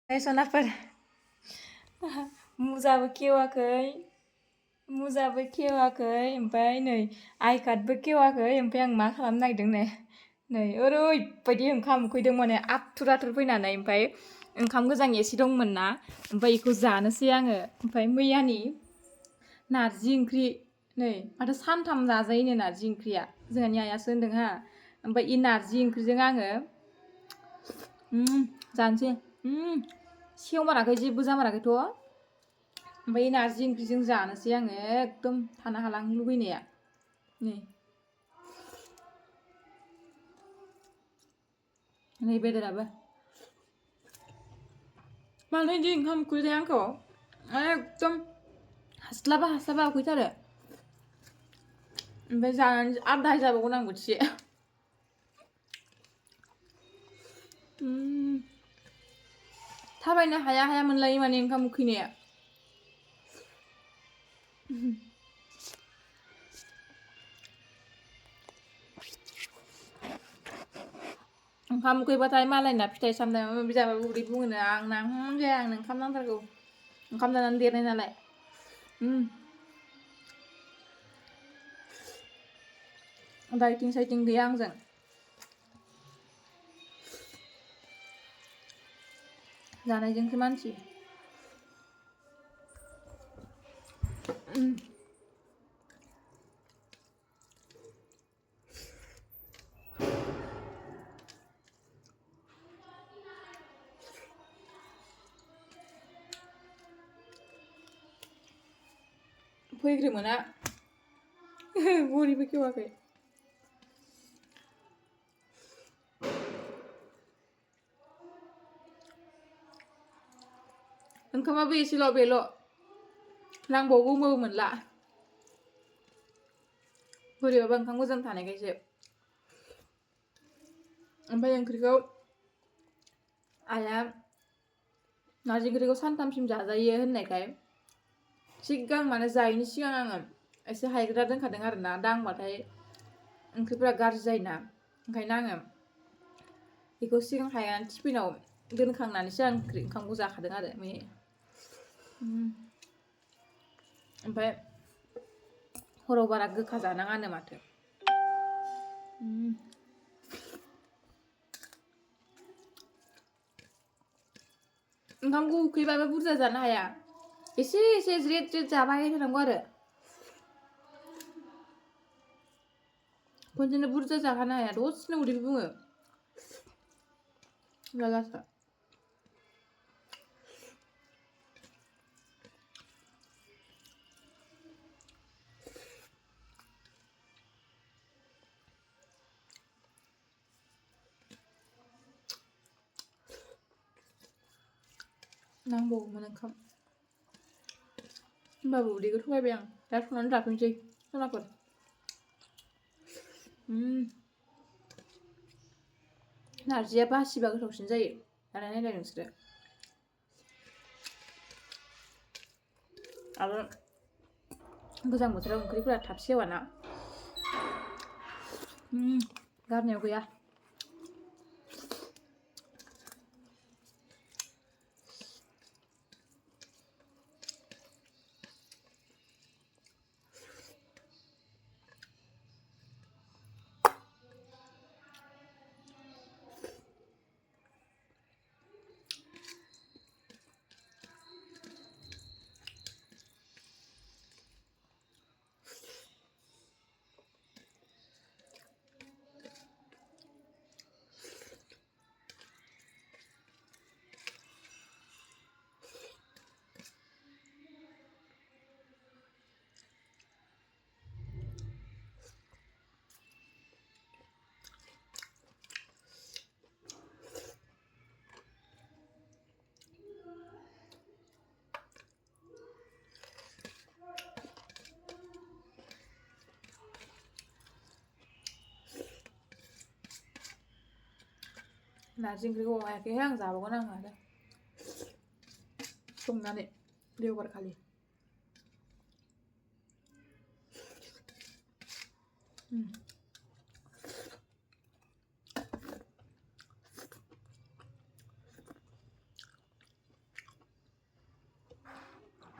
सनाफोर मुजाबो खेवाखै ओमफ्राय नै आइ कार्डबो खेवाखै ओमफ्राय आं मा खालामनो नागिरदों नै ओरैबायदि ओंखाम उखैदों माने आथुर फैनानै ओमफ्राय ओंखाम गोजां एसे दंमोन ना ओमफ्राय बेखौ जानोसै आङो ओमफ्राय मैयानि नारजि ओंख्रि नै माथो सानथाम जाजायोनो नारजि ओंख्रिया जोंहानि आइयासो होनदों हा ओमफ्राय इ नारजि ओंख्रिजों आङो जानोसै सेवमाराखै जेबो जामाराखैथ' ओमफ्राय नारजि ओंख्रिजों जानोसै आङो एकदम थानो हालां लुबैनाया नै बेदराबो मानो बिदि ओंखाम उखैजाया आंखौ एकदम हास्लाबा उखैथारो ओमफ्राय जानानै आदाय जाबावगोन आं बोथिसे थाबायनो हाया मोनलायो माने ओंखाम उखैनाया ओंखाम उखैबाथाय मालायना फिथाइ सामथाइ माबा माबि जाबाबो उदै बुङोनो आंना जाया आंनो ओंखाम नांथारगौ ओंखाम जानानै देरनाय नालाय डाइटिं साइटिं गैया आंजों जानायजोंसो मानसि फैग्रोमोना बरिबो खेवाखै ओंखामाबो एसेल' बेल' नांबावगौबो मोनला बोरैबाबा ओंखाम गोजां थानायखायसो ओमफ्राय ओंख्रिखौ आइया नारजि ओंख्रिखौ सानथामसिम जाजायो होननायखाय सिगां माने जायैनि सिगां आङो एसे हायग्रा दोनखादों आरोना दांबाथाय ओंख्रिफोरा गाज्रि जायोना ओंखायनो आङो बेखौ सिगां हायनानै टिफिनाव दोनखांनानैसो आं ओंखामखौ जाखादों आरो ओमफ्राय हराव बारा गोखा जानाङानो माथो ओंखामखौ उखैबाबो बुरजा जानो हाया एसे ज्रेद जाबाय थानांगौ आरो खनसेनो बुरजा जाखानो हाया दसेनो उदै बुङो जालासो नांबावगौमोन ओंखाम होमबाबो उदैखौ थगायबाय आं दा संनानै जाफिनसै सनाफोर नारजिया बासिबा गोथावसिन जायो जानाय नायलाय नोंसोरो आरो गोजां बोथोराव ओंख्रिफोरा थाब सेवाना गारनायाव गैया नारजि ओंख्रिखौ हायाखैहाय आं जाबावगोन आं आरो संनानै देवबार खालि